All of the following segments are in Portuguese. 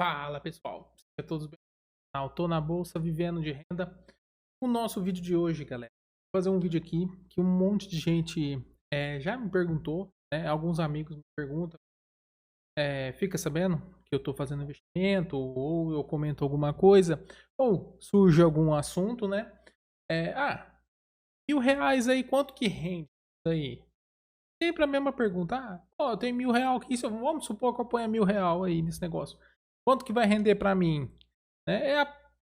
Fala pessoal, sejam todos bem? Tô na bolsa vivendo de renda. O nosso vídeo de hoje, galera, vou fazer um vídeo aqui que um monte de gente já me perguntou, né? Alguns amigos me perguntam, fica sabendo que eu tô fazendo investimento, ou eu comento alguma coisa, ou surge algum assunto, né? R$ 1.000 aí, quanto que rende isso aí? Sempre a mesma pergunta. Eu tenho R$ 1.000 aqui, vamos supor que eu ponha R$ 1.000 aí nesse negócio. Quanto que vai render para mim? É a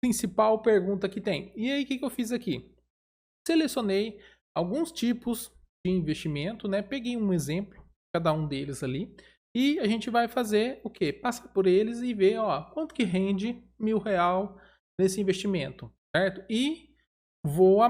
principal pergunta que tem. E aí, o que eu fiz aqui? Selecionei alguns tipos de investimento, né? Peguei um exemplo, cada um deles ali. E a gente vai fazer o quê? Passar por eles e ver, quanto que rende R$ 1.000 nesse investimento, certo? E vou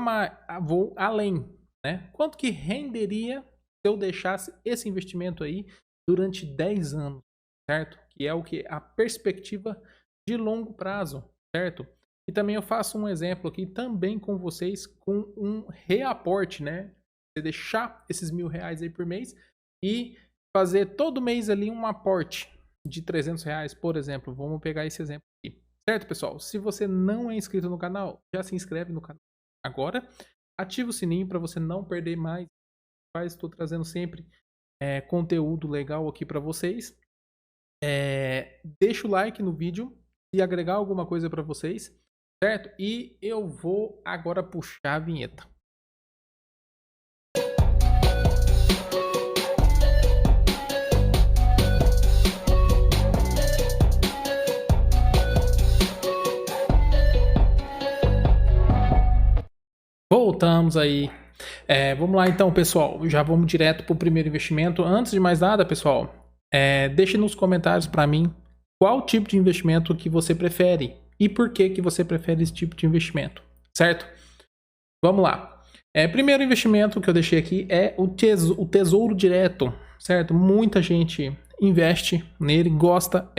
além, né? Quanto que renderia se eu deixasse esse investimento aí durante 10 anos, certo? Que é o que? A perspectiva de longo prazo, certo? E também eu faço um exemplo aqui também com vocês com um reaporte, né? Você deixar esses R$ 1.000 aí por mês e fazer todo mês ali um aporte de R$ 300, por exemplo. Vamos pegar esse exemplo aqui. Certo, pessoal? Se você não é inscrito no canal, já se inscreve no canal agora. Ativa o sininho para você não perder mais. Estou trazendo sempre conteúdo legal aqui para vocês. Deixa o like no vídeo e agregar alguma coisa para vocês, certo? E eu vou agora puxar a vinheta. Voltamos aí. Vamos lá então, pessoal. Já vamos direto para o primeiro investimento. Antes de mais nada, pessoal, deixe nos comentários para mim qual tipo de investimento que você prefere e por que você prefere esse tipo de investimento, certo? Vamos lá. Primeiro investimento que eu deixei aqui é o Tesouro Direto, certo? Muita gente investe nele, gosta,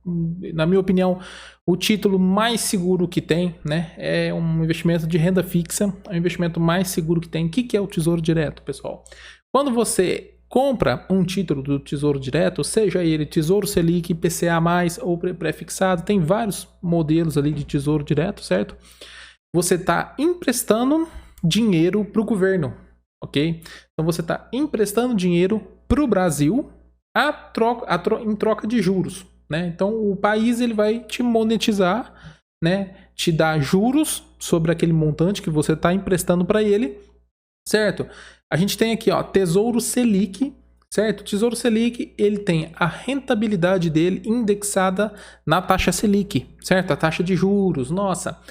na minha opinião, o título mais seguro que tem, né? É um investimento de renda fixa, é o investimento mais seguro que tem. O que é o Tesouro Direto, pessoal? Quando você compra um título do Tesouro Direto, seja ele Tesouro Selic, IPCA+, ou pré-fixado, tem vários modelos ali de Tesouro Direto, certo? Você está emprestando dinheiro para o governo, ok? Então você está emprestando dinheiro para o Brasil em troca de juros, né? Então o país ele vai te monetizar, né? Te dar juros sobre aquele montante que você está emprestando para ele, certo? A gente tem aqui, Tesouro Selic, certo? Tesouro Selic, ele tem a rentabilidade dele indexada na taxa Selic, certo? A taxa de juros, nossa.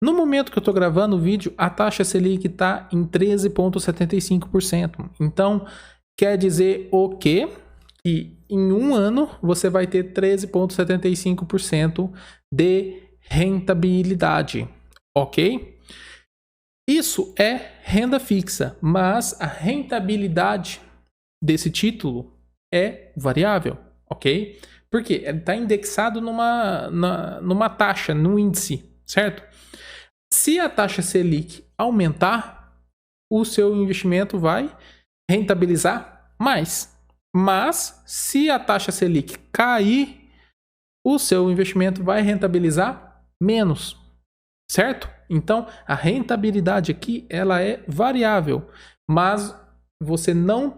No momento que eu estou gravando o vídeo, a taxa Selic está em 13,75%. Então, quer dizer o quê? Que em um ano você vai ter 13,75% de rentabilidade, ok? Isso é renda fixa, mas a rentabilidade desse título é variável, ok? Porque ele está indexado numa taxa, num índice, certo? Se a taxa Selic aumentar, o seu investimento vai rentabilizar mais. Mas, se a taxa Selic cair, o seu investimento vai rentabilizar menos, certo? Então, a rentabilidade aqui ela é variável, mas você não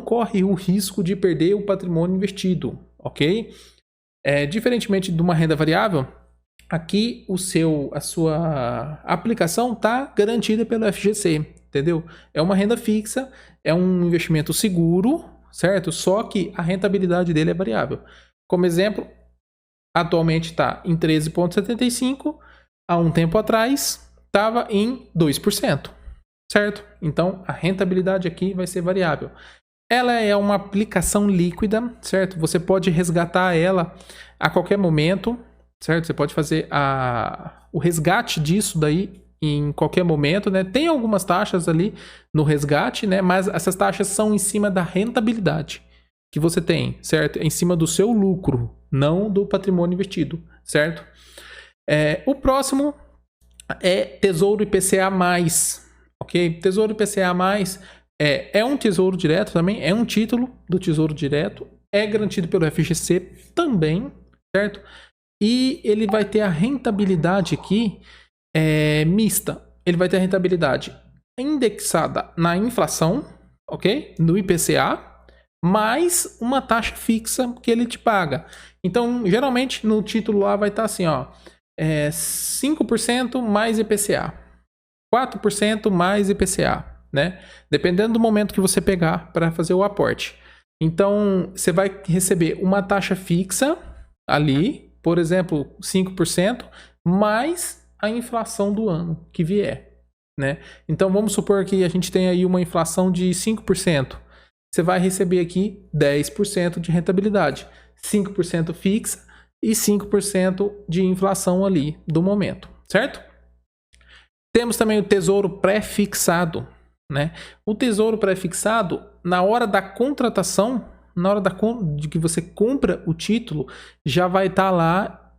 corre o risco de perder o patrimônio investido, ok? Diferentemente de uma renda variável, aqui a sua aplicação está garantida pelo FGC, entendeu? É uma renda fixa, é um investimento seguro, certo? Só que a rentabilidade dele é variável. Como exemplo, atualmente está em 13,75%, há um tempo atrás estava em 2%, certo? Então a rentabilidade aqui vai ser variável. Ela é uma aplicação líquida, certo? Você pode resgatar ela a qualquer momento, certo? Você pode fazer o resgate disso daí em qualquer momento, né? Tem algumas taxas ali no resgate, né? Mas essas taxas são em cima da rentabilidade que você tem, certo? Em cima do seu lucro, não do patrimônio investido, certo? O próximo é Tesouro IPCA+, ok? Tesouro IPCA+, é um tesouro direto também, é um título do Tesouro Direto, é garantido pelo FGC também, certo? E ele vai ter a rentabilidade aqui mista. Ele vai ter a rentabilidade indexada na inflação, ok? No IPCA, mais uma taxa fixa que ele te paga. Então, geralmente, no título lá vai estar assim, ó, 5% mais IPCA, 4% mais IPCA, né? Dependendo do momento que você pegar para fazer o aporte. Então, você vai receber uma taxa fixa ali, por exemplo, 5%, mais a inflação do ano que vier, né? Então, vamos supor que a gente tem aí uma inflação de 5%. Você vai receber aqui 10% de rentabilidade, 5% fixa e 5% de inflação ali do momento, certo? Temos também o tesouro pré-fixado, né? O tesouro pré-fixado, na hora da contratação, na hora de que você compra o título, já vai estar lá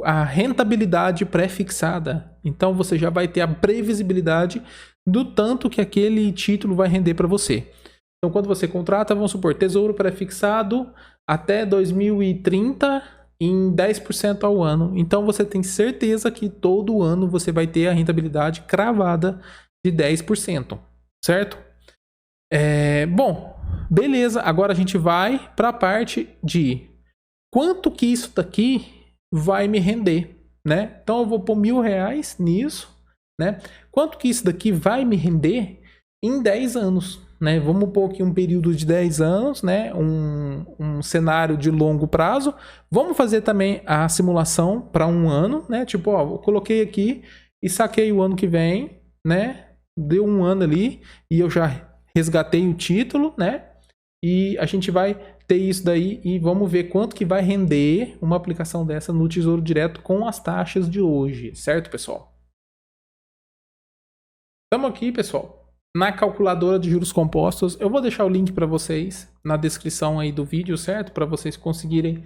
a rentabilidade pré-fixada. Então você já vai ter a previsibilidade do tanto que aquele título vai render para você. Então, quando você contrata, vamos supor, tesouro pré-fixado até 2030 em 10% ao ano. Então, você tem certeza que todo ano você vai ter a rentabilidade cravada de 10%, certo? Bom, beleza. Agora a gente vai para a parte de quanto que isso daqui vai me render, né? Então, eu vou pôr R$1.000 nisso, né? Quanto que isso daqui vai me render em 10 anos? Né? Vamos pôr aqui um período de 10 anos, né? um cenário de longo prazo. Vamos fazer também a simulação para um ano, né? Tipo, ó, eu coloquei aqui e saquei o ano que vem, né? Deu um ano ali e eu já resgatei o título, né? E a gente vai ter isso daí e vamos ver quanto que vai render uma aplicação dessa no Tesouro Direto com as taxas de hoje, certo, pessoal? Estamos aqui, pessoal, na calculadora de juros compostos. Eu vou deixar o link para vocês na descrição aí do vídeo, certo? Para vocês conseguirem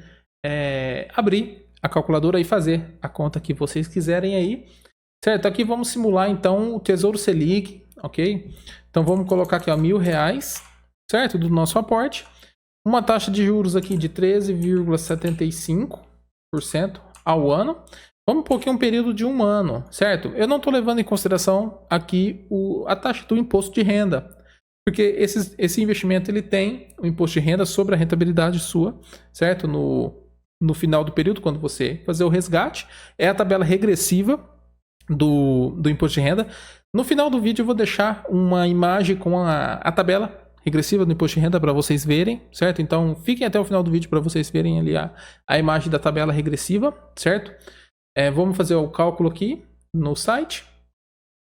abrir a calculadora e fazer a conta que vocês quiserem aí, certo? Aqui vamos simular então o Tesouro Selic, ok? Então vamos colocar aqui, ó, R$1.000, certo? Do nosso aporte. Uma taxa de juros aqui de 13,75% ao ano. Vamos pôr aqui um período de um ano, certo? Eu não estou levando em consideração aqui a taxa do imposto de renda, porque esse investimento ele tem o imposto de renda sobre a rentabilidade sua, certo? No final do período, quando você fazer o resgate, é a tabela regressiva do imposto de renda. No final do vídeo eu vou deixar uma imagem com a tabela regressiva do imposto de renda para vocês verem, certo? Então fiquem até o final do vídeo para vocês verem ali a imagem da tabela regressiva, certo? Vamos fazer o cálculo aqui no site.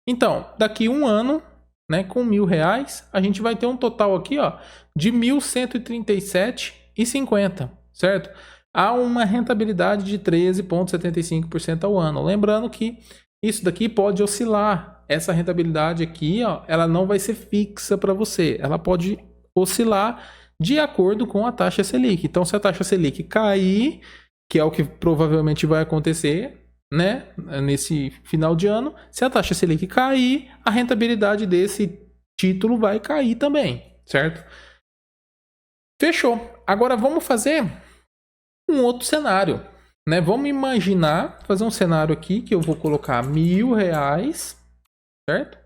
Então, daqui um ano, né, com R$1.000, a gente vai ter um total aqui, ó, de R$1.137,50, certo? Há uma rentabilidade de 13,75% ao ano. Lembrando que isso daqui pode oscilar. Essa rentabilidade aqui, ó, ela não vai ser fixa para você. Ela pode oscilar de acordo com a taxa Selic. Então, se a taxa Selic cair, que é o que provavelmente vai acontecer, né, nesse final de ano, se a taxa Selic cair, a rentabilidade desse título vai cair também, certo? Fechou. Agora vamos fazer um outro cenário, né? Vamos imaginar, fazer um cenário aqui que eu vou colocar R$1.000, certo?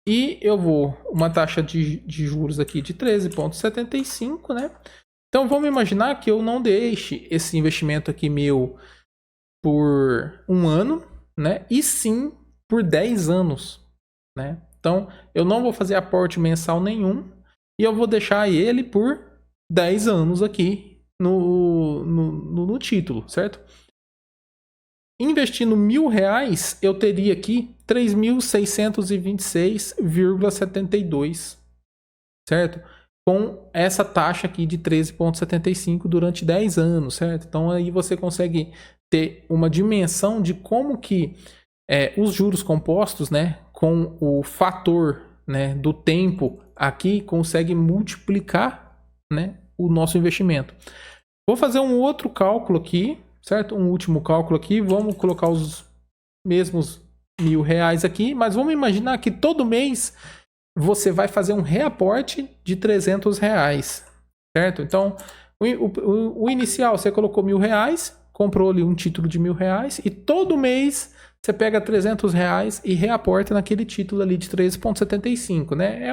E eu vou uma taxa de juros aqui de 13,75, né? Então vamos imaginar que eu não deixe esse investimento aqui meu por um ano, né? E sim por 10 anos, né? Então eu não vou fazer aporte mensal nenhum e eu vou deixar ele por 10 anos aqui no título, certo? Investindo R$1.000, eu teria aqui 3.626,72, certo? Com essa taxa aqui de 13,75 durante 10 anos, certo? Então aí você consegue ter uma dimensão de como que os juros compostos, né, com o fator, né, do tempo aqui consegue multiplicar, né, o nosso investimento. Vou fazer um outro cálculo aqui, certo? Um último cálculo aqui. Vamos colocar os mesmos R$1.000 aqui, mas vamos imaginar que todo mês você vai fazer um reaporte de R$300, certo? Então, O inicial, você colocou R$1.000, comprou ali um título de R$1.000 e todo mês você pega R$300 e reaporta naquele título ali de 13,75, né?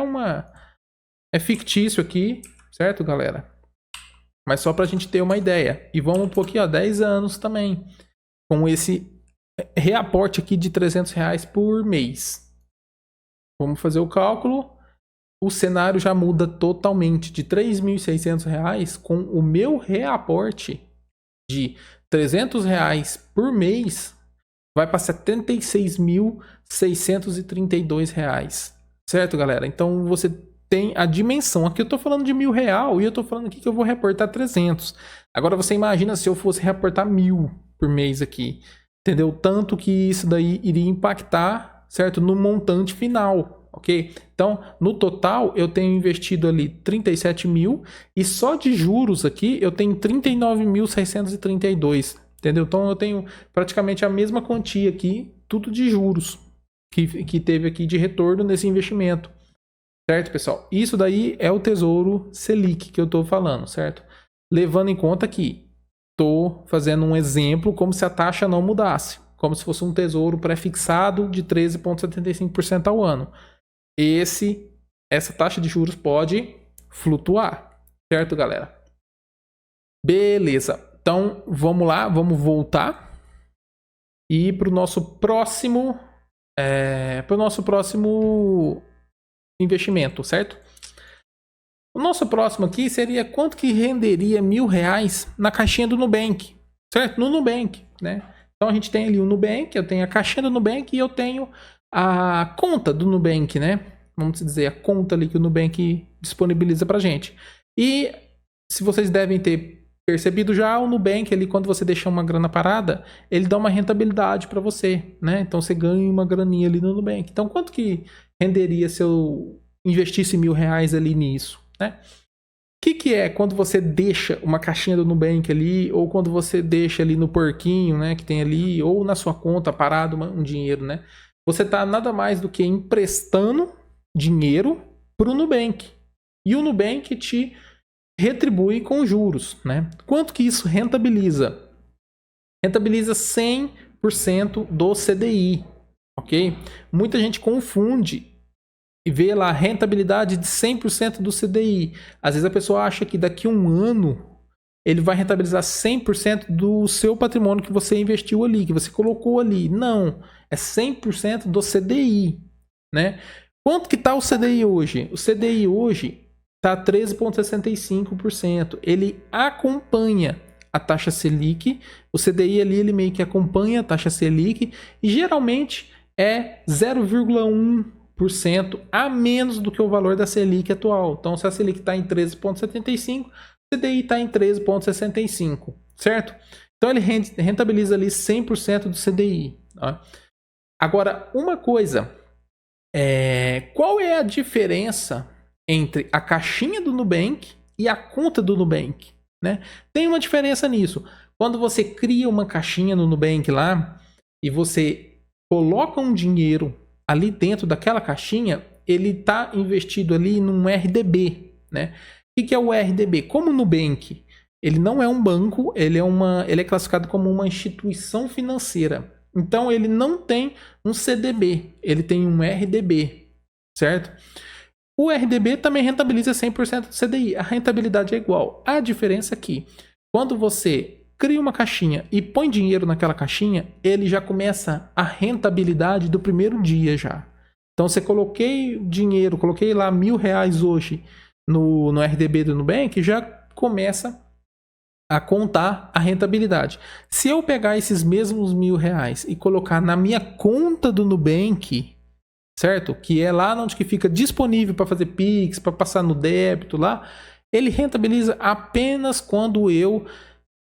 É fictício aqui, certo, galera? Mas só pra gente ter uma ideia. E vamos um pouquinho, ó, 10 anos também, com esse reaporte aqui de R$300 por mês. Vamos fazer o cálculo. O cenário já muda totalmente de R$3.600 com o meu reaporte de R$300 por mês, vai para R$76.632, certo, galera? Então você tem a dimensão. Aqui eu estou falando de R$1.000 e eu estou falando aqui que eu vou reportar 300. Agora você imagina se eu fosse reportar 1.000 por mês aqui, entendeu? Tanto que isso daí iria impactar, certo, no montante final. Ok? Então, no total, eu tenho investido ali 37 mil e só de juros aqui eu tenho 39.632, entendeu? Então, eu tenho praticamente a mesma quantia aqui, tudo de juros que teve aqui de retorno nesse investimento, certo, pessoal? Isso daí é o Tesouro Selic que eu estou falando, certo? Levando em conta que estou fazendo um exemplo como se a taxa não mudasse, como se fosse um tesouro pré-fixado de 13,75% ao ano. Essa taxa de juros pode flutuar, certo, galera? Beleza. Então, vamos lá, vamos voltar e para o nosso próximo investimento, certo? O nosso próximo aqui seria quanto que renderia R$1.000 na caixinha do Nubank, certo? No Nubank, né? Então a gente tem ali o Nubank, eu tenho a caixinha do Nubank e eu tenho a conta do Nubank, né? Vamos dizer, a conta ali que o Nubank disponibiliza pra gente. E se vocês devem ter percebido já, o Nubank ali, quando você deixa uma grana parada, ele dá uma rentabilidade para você, né? Então você ganha uma graninha ali no Nubank. Então quanto que renderia se eu investisse R$1.000 ali nisso, né? O que é quando você deixa uma caixinha do Nubank ali, ou quando você deixa ali no porquinho, né, que tem ali, ou na sua conta parado um dinheiro, né? Você está nada mais do que emprestando dinheiro para o Nubank. E o Nubank te retribui com juros, né? Quanto que isso rentabiliza? Rentabiliza 100% do CDI, ok? Muita gente confunde e vê lá a rentabilidade de 100% do CDI. Às vezes a pessoa acha que daqui a um ano ele vai rentabilizar 100% do seu patrimônio que você investiu ali, que você colocou ali. Não, é 100% do CDI, né? Quanto que está o CDI hoje? O CDI hoje está 13,65%. Ele acompanha a taxa Selic. O CDI ali, ele meio que acompanha a taxa Selic e geralmente é 0,1% a menos do que o valor da Selic atual. Então, se a Selic está em 13,75%, o CDI está em 13,65%, certo? Então, ele rentabiliza ali 100% do CDI. Tá? Agora, uma coisa, qual é a diferença entre a caixinha do Nubank e a conta do Nubank? Né? Tem uma diferença nisso. Quando você cria uma caixinha no Nubank lá e você coloca um dinheiro ali dentro daquela caixinha, ele está investido ali num RDB, né? O que é o RDB? Como o Nubank, ele não é um banco, ele é classificado como uma instituição financeira. Então, ele não tem um CDB, ele tem um RDB, certo? O RDB também rentabiliza 100% do CDI, a rentabilidade é igual. A diferença é que, quando você cria uma caixinha e põe dinheiro naquela caixinha, ele já começa a rentabilidade do primeiro dia já. Então, você coloquei dinheiro, coloquei lá R$1.000 hoje no RDB do Nubank, já começa a contar a rentabilidade. Se eu pegar esses mesmos R$1.000 e colocar na minha conta do Nubank, certo? Que é lá onde que fica disponível para fazer Pix, para passar no débito lá, ele rentabiliza apenas quando eu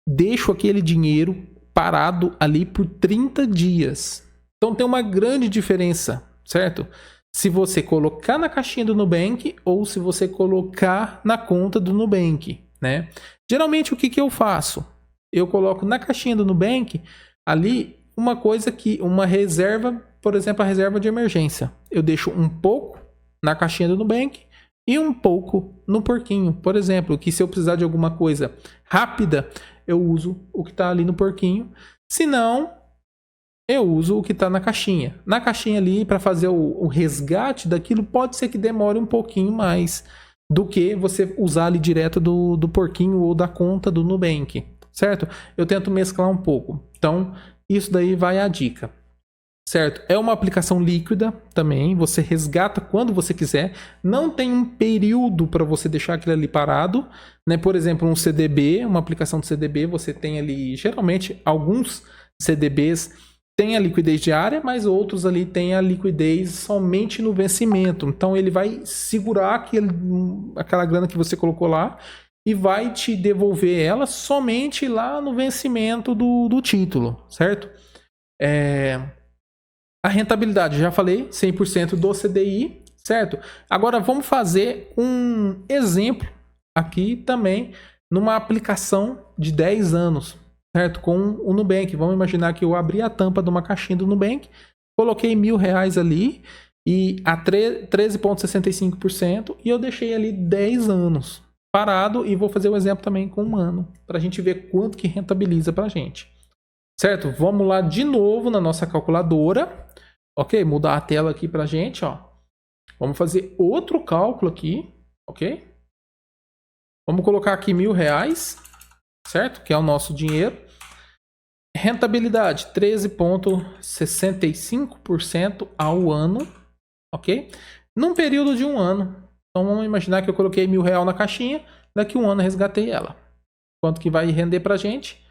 deixo aquele dinheiro parado ali por 30 dias. Então tem uma grande diferença, certo? Se você colocar na caixinha do Nubank ou se você colocar na conta do Nubank, né? Geralmente o que eu faço? Eu coloco na caixinha do Nubank ali uma reserva, por exemplo, a reserva de emergência. Eu deixo um pouco na caixinha do Nubank e um pouco no porquinho. Por exemplo, que se eu precisar de alguma coisa rápida, eu uso o que está ali no porquinho. Se não, eu uso o que está na caixinha. Na caixinha ali, para fazer o resgate daquilo, pode ser que demore um pouquinho mais do que você usar ali direto do porquinho ou da conta do Nubank, certo? Eu tento mesclar um pouco. Então, isso daí vai a dica. Certo? É uma aplicação líquida também, você resgata quando você quiser, não tem um período para você deixar aquilo ali parado, né? Por exemplo, um CDB, uma aplicação de CDB, você tem ali, geralmente, alguns CDBs têm a liquidez diária, mas outros ali têm a liquidez somente no vencimento. Então, ele vai segurar aquela grana que você colocou lá e vai te devolver ela somente lá no vencimento do título, certo? A rentabilidade, já falei, 100% do CDI, certo? Agora vamos fazer um exemplo aqui também numa aplicação de 10 anos, certo? Com o Nubank. Vamos imaginar que eu abri a tampa de uma caixinha do Nubank, coloquei R$1.000 ali e a 13,65% e eu deixei ali 10 anos parado e vou fazer o exemplo também com um ano, para a gente ver quanto que rentabiliza para a gente. Certo? Vamos lá de novo na nossa calculadora. Ok? Mudar a tela aqui pra gente, ó. Vamos fazer outro cálculo aqui, ok? Vamos colocar aqui R$1.000, certo? Que é o nosso dinheiro. Rentabilidade, 13,65% ao ano, ok? Num período de um ano. Então vamos imaginar que eu coloquei R$1.000 na caixinha, daqui a um ano eu resgatei ela. Quanto que vai render pra gente?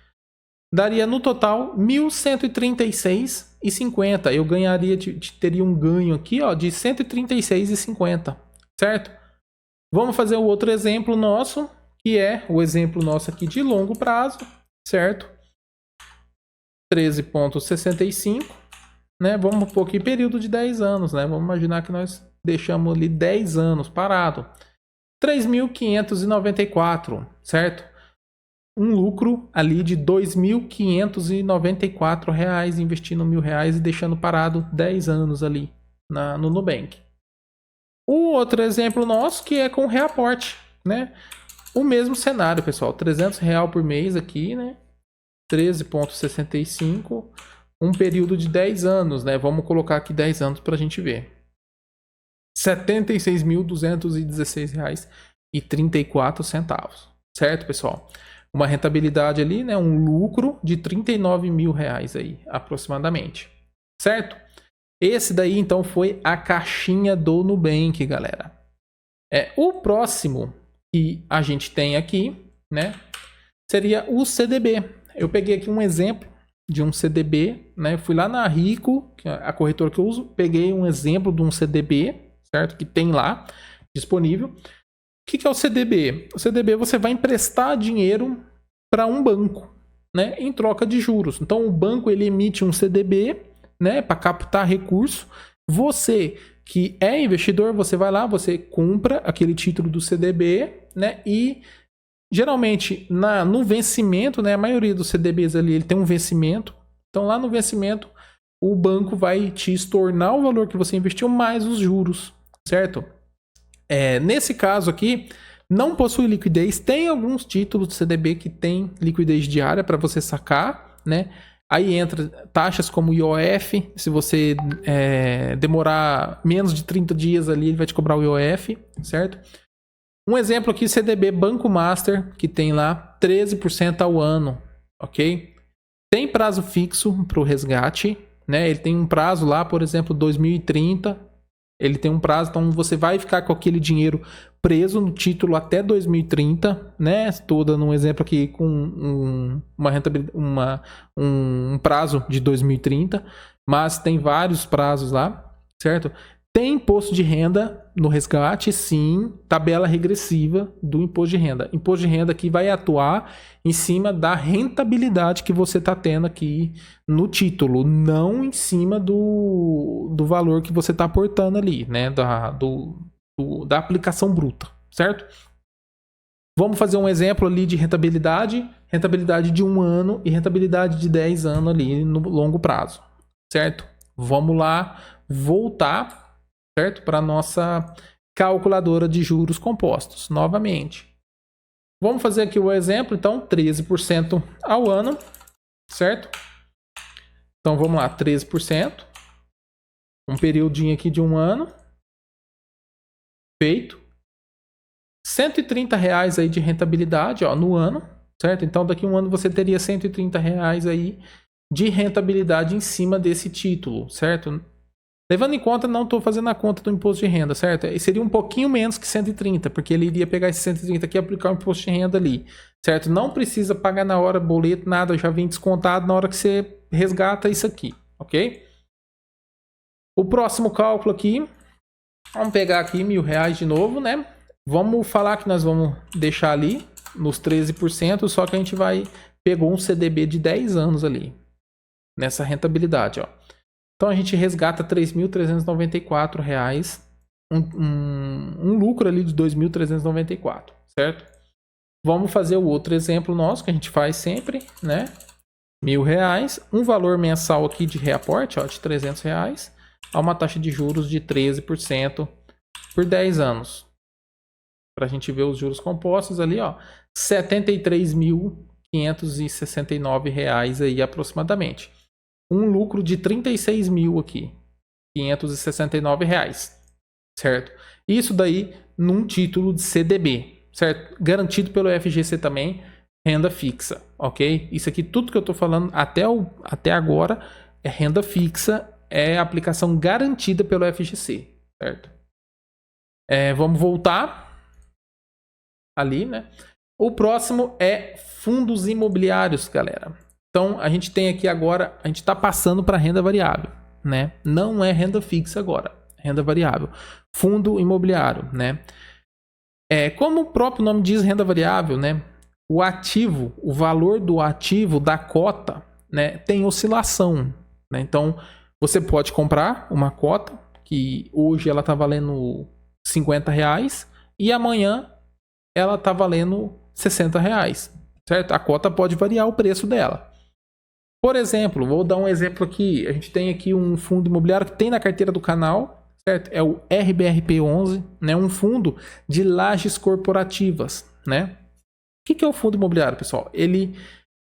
Daria no total R$1.136,50. Eu teria um ganho aqui, ó, de R$136,50, certo? Vamos fazer o outro exemplo nosso, que é o exemplo nosso aqui de longo prazo, certo? 13,65, né? Vamos pôr aqui período de 10 anos, né? Vamos imaginar que nós deixamos ali 10 anos parado. 3.594, certo? Um lucro ali de R$2.594 investindo R$1.000 e deixando parado 10 anos ali no Nubank. O outro exemplo nosso que é com reaporte, né? O mesmo cenário, pessoal, R$300 por mês aqui, né? 13,65, um período de 10 anos, né? Vamos colocar aqui 10 anos para a gente ver. R$76.216,34, certo, pessoal? Uma rentabilidade ali, né? Um lucro de R$39.000 aí, aproximadamente. Certo? Esse daí, então, foi a caixinha do Nubank, galera. O próximo que a gente tem aqui, né? Seria o CDB. Eu peguei aqui um exemplo de um CDB, né? Eu fui lá na Rico, que é a corretora que eu uso, peguei um exemplo de um CDB, certo? Que tem lá, disponível. O que é o CDB? O CDB você vai emprestar dinheiro para um banco, né, em troca de juros. Então o banco ele emite um CDB, né, para captar recurso. Você que é investidor, você vai lá, você compra aquele título do CDB, né, e geralmente no vencimento, né, a maioria dos CDBs ali ele tem um vencimento. Então lá no vencimento o banco vai te estornar o valor que você investiu mais os juros, certo? Nesse caso aqui, não possui liquidez. Tem alguns títulos de CDB que tem liquidez diária para você sacar, né? Aí entra taxas como IOF. Se você demorar menos de 30 dias ali, ele vai te cobrar o IOF, certo? Um exemplo aqui, CDB Banco Master, que tem lá 13% ao ano, ok? Tem prazo fixo para o resgate, né? Ele tem um prazo lá, por exemplo, 2030. Ele tem um prazo, então você vai ficar com aquele dinheiro preso no título até 2030, né? Estou dando um exemplo aqui com um prazo de 2030, mas tem vários prazos lá, certo? Tem imposto de renda no resgate, sim, tabela regressiva do imposto de renda. Imposto de renda que vai atuar em cima da rentabilidade que você está tendo aqui no título, não em cima do valor que você está aportando ali, né? Da aplicação bruta, certo? Vamos fazer um exemplo ali de rentabilidade de 1 ano e rentabilidade de 10 anos ali no longo prazo, certo? Vamos lá voltar, certo? Para nossa calculadora de juros compostos, novamente. Vamos fazer aqui o exemplo, então, 13% ao ano, certo? Então, vamos lá, 13%. Um periodinho aqui de um ano. Feito. R$130 aí de rentabilidade, ó, no ano, certo? Então, daqui a um ano você teria R$130 aí de rentabilidade em cima desse título, certo? Levando em conta, não estou fazendo a conta do imposto de renda, certo? E seria um pouquinho menos que 130, porque ele iria pegar esse 130 aqui e aplicar o imposto de renda ali, certo? Não precisa pagar na hora boleto, nada, já vem descontado na hora que você resgata isso aqui, ok? O próximo cálculo aqui, vamos pegar aqui R$1.000 de novo, né? Vamos falar que nós vamos deixar ali nos 13%, só que a gente pegou um CDB de 10 anos ali, nessa rentabilidade, ó. Então a gente resgata R$3.394, um lucro ali de R$2.394, certo? Vamos fazer o outro exemplo nosso que a gente faz sempre, né? R$1.000, um valor mensal aqui de reaporte, ó, de R$300, a uma taxa de juros de 13% por 10 anos. Para a gente ver os juros compostos ali, ó, R$73.569 aí aproximadamente. Um lucro de 36 mil aqui, R$569, certo? Isso daí num título de CDB, certo? Garantido pelo FGC também, renda fixa, ok? Isso aqui, tudo que eu estou falando até agora é renda fixa, é aplicação garantida pelo FGC, certo? Vamos voltar ali, né? O próximo é fundos imobiliários, galera. Então, a gente tem aqui agora, a gente está passando para renda variável, né? Não é renda fixa agora, renda variável. Fundo imobiliário, né? Como o próprio nome diz, renda variável, né? O ativo, o valor do ativo, da cota, né? Tem oscilação, né? Então, você pode comprar uma cota, que hoje ela está valendo R$50, e amanhã ela está valendo R$60, certo? A cota pode variar o preço dela. Por exemplo, vou dar um exemplo aqui. A gente tem aqui um fundo imobiliário que tem na carteira do canal, certo? É o RBRP11, né? Um fundo de lajes corporativas, né? O que é o fundo imobiliário, pessoal? Ele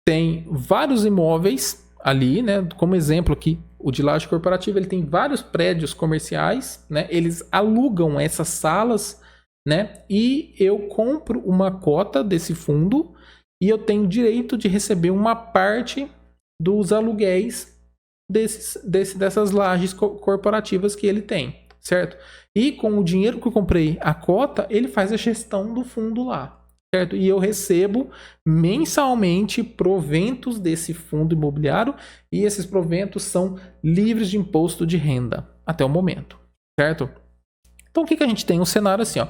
tem vários imóveis ali, né? Como exemplo aqui, o de laje corporativa, ele tem vários prédios comerciais, né? Eles alugam essas salas, né? E eu compro uma cota desse fundo e eu tenho direito de receber uma parte dos aluguéis dessas lajes corporativas que ele tem, certo? E com o dinheiro que eu comprei a cota, ele faz a gestão do fundo lá, certo? E eu recebo mensalmente proventos desse fundo imobiliário e esses proventos são livres de imposto de renda até o momento, certo? Então o que a gente tem? Um cenário assim, ó.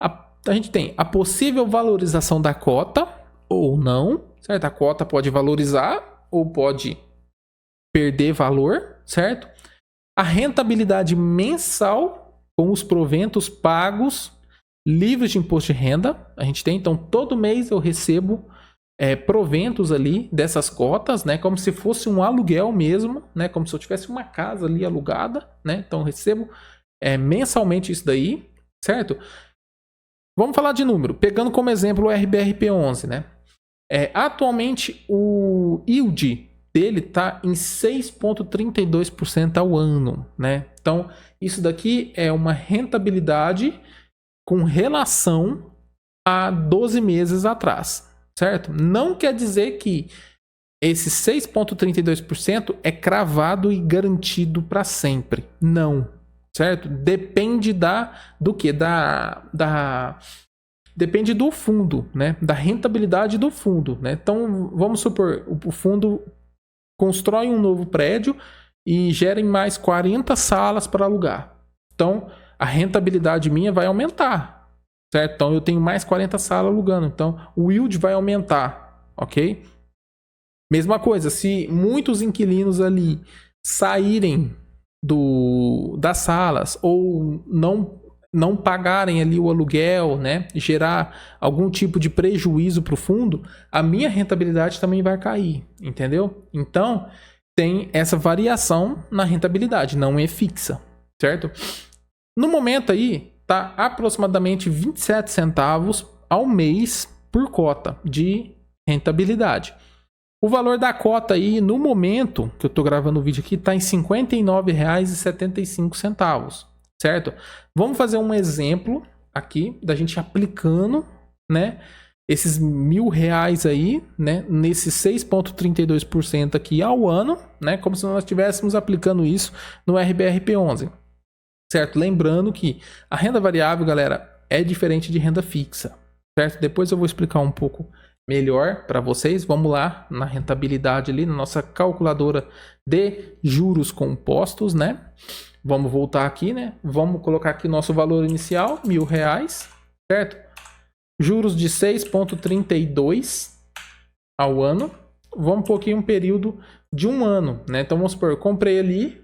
A gente tem a possível valorização da cota ou não, certo? A cota pode valorizar ou pode perder valor, certo? A rentabilidade mensal com os proventos pagos livres de imposto de renda. A gente tem, então, todo mês eu recebo proventos ali dessas cotas, né? Como se fosse um aluguel mesmo, né? Como se eu tivesse uma casa ali alugada, né? Então, eu recebo mensalmente isso daí, certo? Vamos falar de número. Pegando como exemplo o RBRP11, né? Atualmente, o yield dele está em 6,32% ao ano, né? Então, isso daqui é uma rentabilidade com relação a 12 meses atrás, certo? Não quer dizer que esse 6,32% é cravado e garantido para sempre. Não, certo? Depende do quê? Depende do fundo, né? Da rentabilidade do fundo, né? Então, vamos supor, o fundo constrói um novo prédio e gera mais 40 salas para alugar. Então, a rentabilidade minha vai aumentar, certo? Então, eu tenho mais 40 salas alugando. Então, o yield vai aumentar, ok? Mesma coisa, se muitos inquilinos ali saírem das salas ou não pagarem ali o aluguel, né, gerar algum tipo de prejuízo para o fundo, a minha rentabilidade também vai cair, entendeu? Então, tem essa variação na rentabilidade, não é fixa, certo? No momento aí, tá aproximadamente 27 centavos ao mês por cota de rentabilidade. O valor da cota aí, no momento que eu estou gravando o vídeo aqui, está em R$ 59,75, certo? Vamos fazer um exemplo aqui da gente aplicando, né, esses R$ 1.000 aí, né, nesses 6,32% aqui ao ano, né, como se nós estivéssemos aplicando isso no RBRP11, certo? Lembrando que a renda variável, galera, é diferente de renda fixa, certo? Depois eu vou explicar um pouco melhor para vocês. Vamos lá na rentabilidade ali, na nossa calculadora de juros compostos, né? Vamos voltar aqui, né? Vamos colocar aqui nosso valor inicial, R$ 1.000, certo? Juros de 6,32 ao ano. Vamos pôr aqui um período de um ano, né? Então vamos supor, eu comprei ali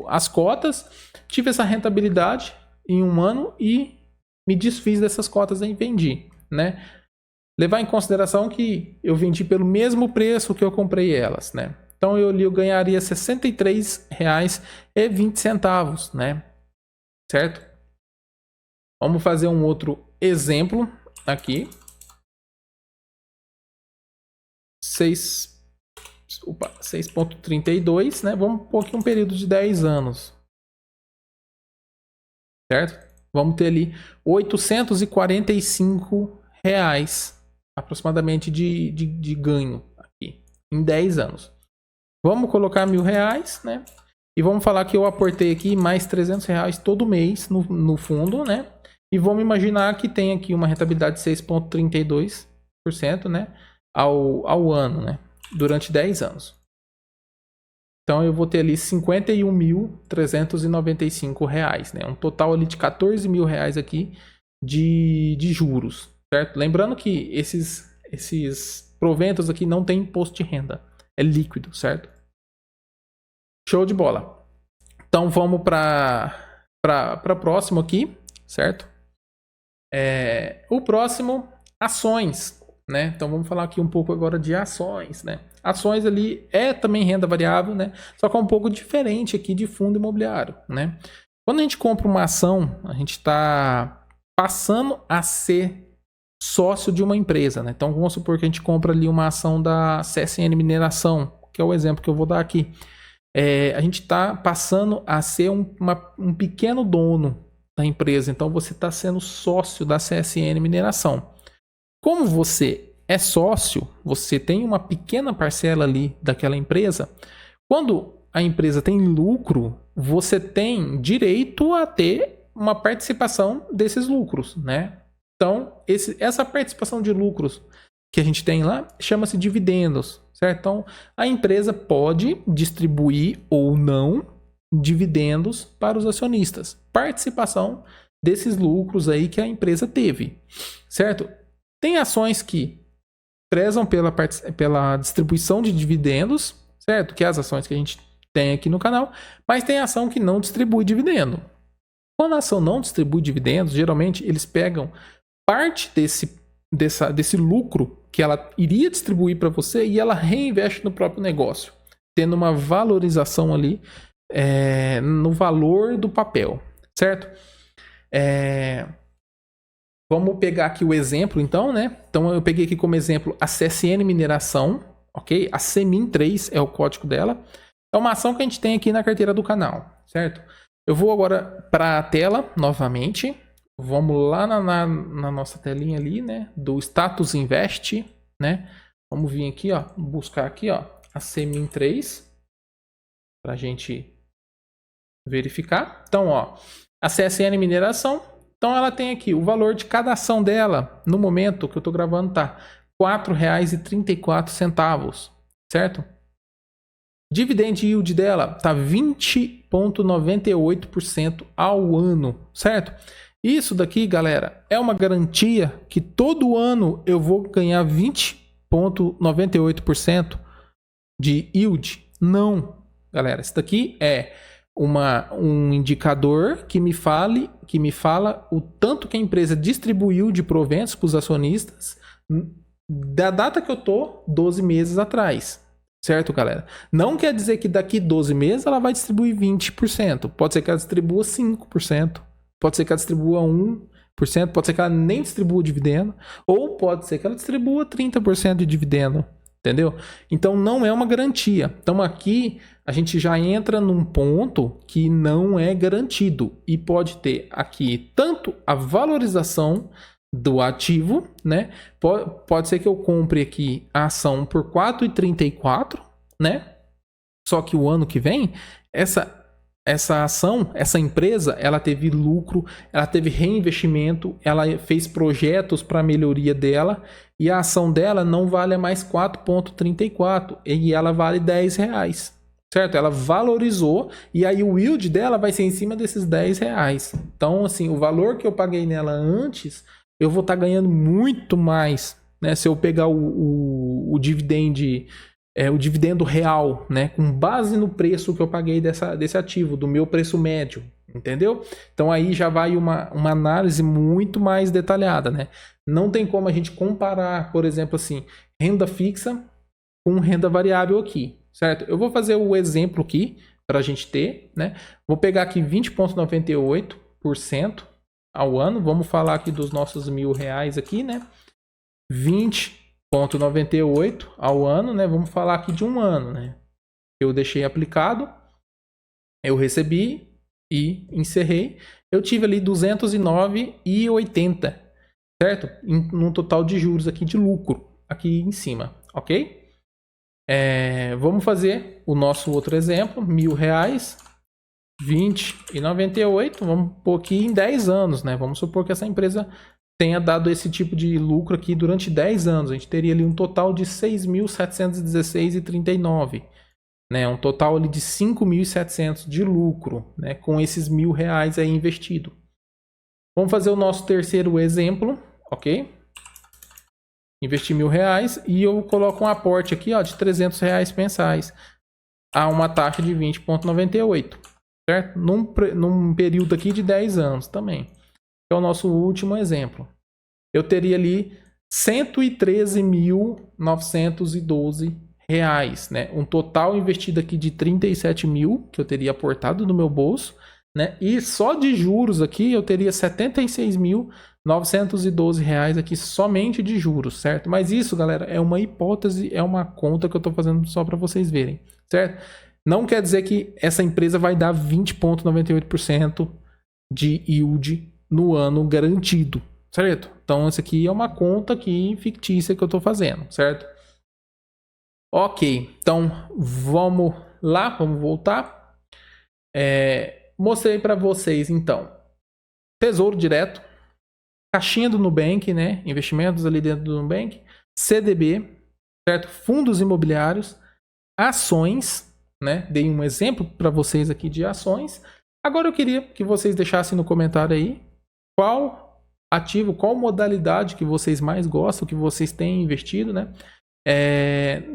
as cotas, tive essa rentabilidade em um ano e me desfiz dessas cotas e vendi, né? Levar em consideração que eu vendi pelo mesmo preço que eu comprei elas, né? Então eu ganharia R$ 63,20, né? Certo? Vamos fazer um outro exemplo aqui. 6,32, né? Vamos pôr aqui um período de 10 anos. Certo? Vamos ter ali R$ 845 aproximadamente de ganho aqui em 10 anos. Vamos colocar R$ 1.000, né? E vamos falar que eu aportei aqui mais R$ 300 todo mês no fundo, né? E vamos imaginar que tem aqui uma rentabilidade de 6,32%, né? Ao ano, né? Durante 10 anos. Então eu vou ter ali R$ 51.395, né? Um total ali de R$ 14.000 aqui de juros. Certo? Lembrando que esses proventos aqui não tem imposto de renda. É líquido, certo? Show de bola. Então vamos para próximo aqui, certo? O próximo, ações, né? Então vamos falar aqui um pouco agora de ações, né? Ações ali é também renda variável, né? Só que é um pouco diferente aqui de fundo imobiliário, né? Quando a gente compra uma ação, a gente está passando a ser sócio de uma empresa, né? Então vamos supor que a gente compra ali uma ação da CSN Mineração, que é o exemplo que eu vou dar aqui. A gente está passando a ser um pequeno dono da empresa, então você está sendo sócio da CSN Mineração. Como você é sócio, você tem uma pequena parcela ali daquela empresa. Quando a empresa tem lucro, você tem direito a ter uma participação desses lucros, né? Então, essa participação de lucros que a gente tem lá chama-se dividendos, certo? Então, a empresa pode distribuir ou não dividendos para os acionistas. Participação desses lucros aí que a empresa teve, certo? Tem ações que prezam pela distribuição de dividendos, certo? Que é as ações que a gente tem aqui no canal, mas tem ação que não distribui dividendo. Quando a ação não distribui dividendos, geralmente eles pegam parte desse lucro que ela iria distribuir para você e ela reinveste no próprio negócio, tendo uma valorização ali no valor do papel, certo? Vamos pegar aqui o exemplo, então, né? Então eu peguei aqui como exemplo a CSN Mineração, ok? A CEMIN3 é o código dela. É uma ação que a gente tem aqui na carteira do canal, certo? Eu vou agora para a tela novamente. Vamos lá na nossa telinha ali, né? Do Status Invest, né? Vamos vir aqui, ó. Buscar aqui, ó. A CEMIN3. Para a gente verificar. Então, ó. A CSN Mineração. Então, ela tem aqui o valor de cada ação dela. No momento que eu estou gravando, tá R$ 4,34. Certo? Dividend yield dela tá 20,98% ao ano. Certo? Isso daqui, galera, é uma garantia que todo ano eu vou ganhar 20,98% de yield? Não, galera. Isso daqui é um indicador que me fala o tanto que a empresa distribuiu de proventos para os acionistas da data que eu tô 12 meses atrás. Certo, galera? Não quer dizer que daqui 12 meses ela vai distribuir 20%. Pode ser que ela distribua 5%. Pode ser que ela distribua 1%, pode ser que ela nem distribua dividendo, ou pode ser que ela distribua 30% de dividendo, entendeu? Então não é uma garantia. Então aqui a gente já entra num ponto que não é garantido e pode ter aqui tanto a valorização do ativo, né? Pode ser que eu compre aqui a ação por R$ 4,34, né? Só que o ano que vem, essa ação, essa empresa, ela teve lucro, ela teve reinvestimento, ela fez projetos para a melhoria dela e a ação dela não vale mais 4,34 e ela vale R$10, certo? Ela valorizou e aí o yield dela vai ser em cima desses R$10. Então, assim, o valor que eu paguei nela antes, eu vou estar ganhando muito mais, né? Se eu pegar o dividendo... o dividendo real, né, com base no preço que eu paguei desse ativo, do meu preço médio, entendeu? Então aí já vai uma análise muito mais detalhada, né? Não tem como a gente comparar, por exemplo, assim, renda fixa com renda variável aqui, certo? Eu vou fazer o exemplo aqui para a gente ter, né? Vou pegar aqui 20,98% ao ano, vamos falar aqui dos nossos R$1.000 aqui, né? 20,98 ao ano, né? Vamos falar aqui de um ano, né? Eu deixei aplicado, eu recebi e encerrei. Eu tive ali 209,80, certo? Num total de juros aqui de lucro, aqui em cima, ok? Vamos fazer o nosso outro exemplo, R$1.000, 20,98, vamos pôr aqui em 10 anos, né? Vamos supor que essa empresa tenha dado esse tipo de lucro aqui durante 10 anos. A gente teria ali um total de 6.716,39, né? Um total ali de 5.700 de lucro, né? Com esses R$1.000 aí investido. Vamos fazer o nosso terceiro exemplo, ok? Investi R$1.000 e eu coloco um aporte aqui, ó, de R$300 mensais a uma taxa de 20,98, certo? Num período aqui de 10 anos também. É o nosso último exemplo. Eu teria ali R$113.912, né? Um total investido aqui de 37.000 que eu teria aportado no meu bolso, né? E só de juros aqui eu teria R$76.912 aqui somente de juros, certo? Mas isso, galera, é uma hipótese, é uma conta que eu estou fazendo só para vocês verem, certo? Não quer dizer que essa empresa vai dar 20,98% de yield no ano garantido, certo? Então, essa aqui é uma conta aqui fictícia que eu estou fazendo, certo? Ok, então vamos lá, vamos voltar. Mostrei para vocês, então, Tesouro Direto, caixinha do Nubank, né? Investimentos ali dentro do Nubank, CDB, certo? Fundos imobiliários, ações, né? Dei um exemplo para vocês aqui de ações. Agora eu queria que vocês deixassem no comentário aí qual ativo, qual modalidade que vocês mais gostam, que vocês têm investido, né?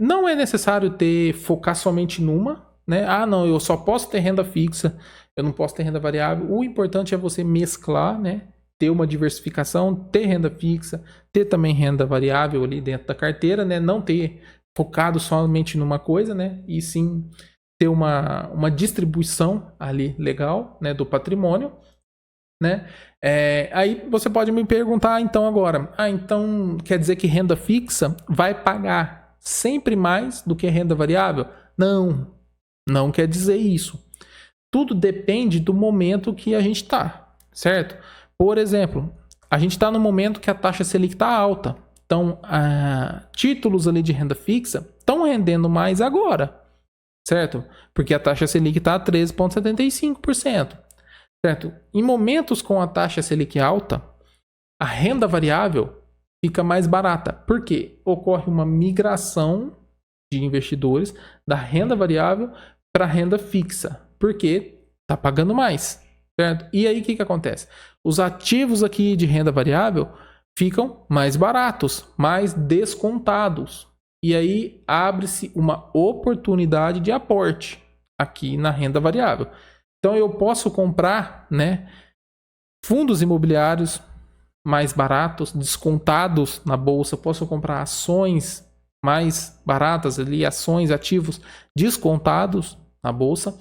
Não é necessário focar somente numa, né? Ah, não, eu só posso ter renda fixa, eu não posso ter renda variável. O importante é você mesclar, né? Ter uma diversificação, ter renda fixa, ter também renda variável ali dentro da carteira, né? Não ter focado somente numa coisa, né? E sim ter uma distribuição ali legal, né? Do patrimônio, né? Aí você pode me perguntar então agora, então quer dizer que renda fixa vai pagar sempre mais do que renda variável? Não quer dizer isso. Tudo depende do momento que a gente está, certo? Por exemplo, a gente está no momento que a taxa Selic está alta. Então, títulos ali de renda fixa estão rendendo mais agora, certo? Porque a taxa Selic está a 13,75%. Certo? Em momentos com a taxa Selic alta, a renda variável fica mais barata. Por quê? Ocorre uma migração de investidores da renda variável para a renda fixa. Porque está pagando mais. Certo? E aí o que acontece? Os ativos aqui de renda variável ficam mais baratos, mais descontados. E aí abre-se uma oportunidade de aporte aqui na renda variável. Então eu posso comprar, né, fundos imobiliários mais baratos, descontados na bolsa. Posso comprar ações mais baratas ali, ações, ativos descontados na bolsa.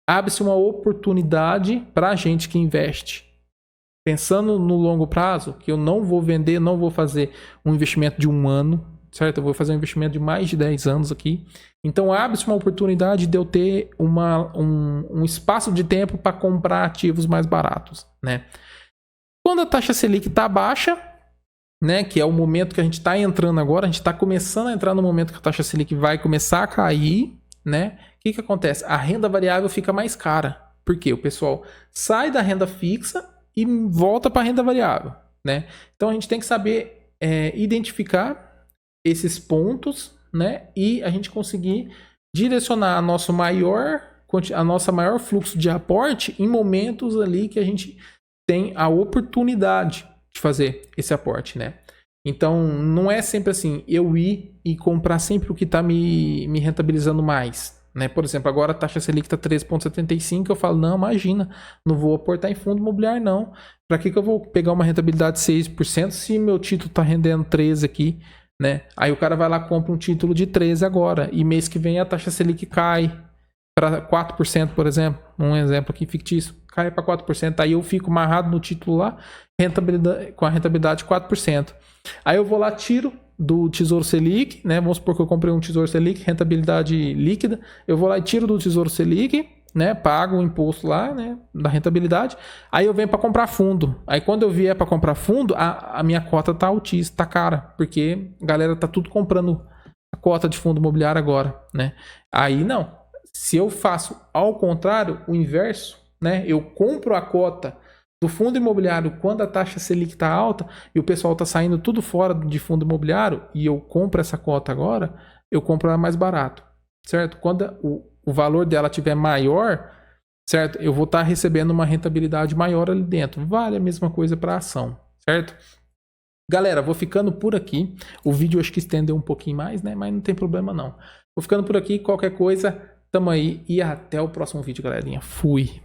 Abre-se uma oportunidade para a gente que investe pensando no longo prazo, que eu não vou vender, não vou fazer um investimento de 1 ano, certo? Eu vou fazer um investimento de mais de 10 anos aqui. Então, abre-se uma oportunidade de eu ter um espaço de tempo para comprar ativos mais baratos, né? Quando a taxa Selic está baixa, né, que é o momento que a gente está entrando agora, a gente está começando a entrar no momento que a taxa Selic vai começar a cair, né? O que acontece? A renda variável fica mais cara. Por quê? O pessoal sai da renda fixa e volta para a renda variável, né? Então a gente tem que saber identificar esses pontos, né? E a gente conseguir direcionar a nossa maior fluxo de aporte em momentos ali que a gente tem a oportunidade de fazer esse aporte, né? Então, não é sempre assim, eu ir e comprar sempre o que está me rentabilizando mais, né? Por exemplo, agora a taxa Selic está 3,75, eu falo, não, imagina, não vou aportar em fundo imobiliário, não. Para que eu vou pegar uma rentabilidade de 6% se meu título está rendendo 13 aqui, né? Aí o cara vai lá e compra um título de 13 agora, e mês que vem a taxa Selic cai para 4%, por exemplo, um exemplo aqui fictício, cai para 4%, aí eu fico amarrado no título lá, com a rentabilidade de 4%. Aí eu vou lá, tiro do Tesouro Selic, né? Vamos supor que eu comprei um Tesouro Selic, rentabilidade líquida, eu vou lá e tiro do Tesouro Selic, né? Pago o imposto lá, né? Da rentabilidade, aí eu venho para comprar fundo. Aí quando eu vier para comprar fundo, a minha cota tá altíssima, tá cara, porque a galera tá tudo comprando a cota de fundo imobiliário agora, né? Aí não. Se eu faço ao contrário, o inverso, né? Eu compro a cota do fundo imobiliário quando a taxa Selic está alta e o pessoal está saindo tudo fora de fundo imobiliário e eu compro essa cota agora, eu compro ela mais barato, certo? Quando o valor dela estiver maior, certo? Eu vou estar recebendo uma rentabilidade maior ali dentro. Vale a mesma coisa para a ação, certo? Galera, vou ficando por aqui. O vídeo acho que estendeu um pouquinho mais, né? Mas não tem problema não. Vou ficando por aqui. Qualquer coisa, tamo aí e até o próximo vídeo, galerinha. Fui!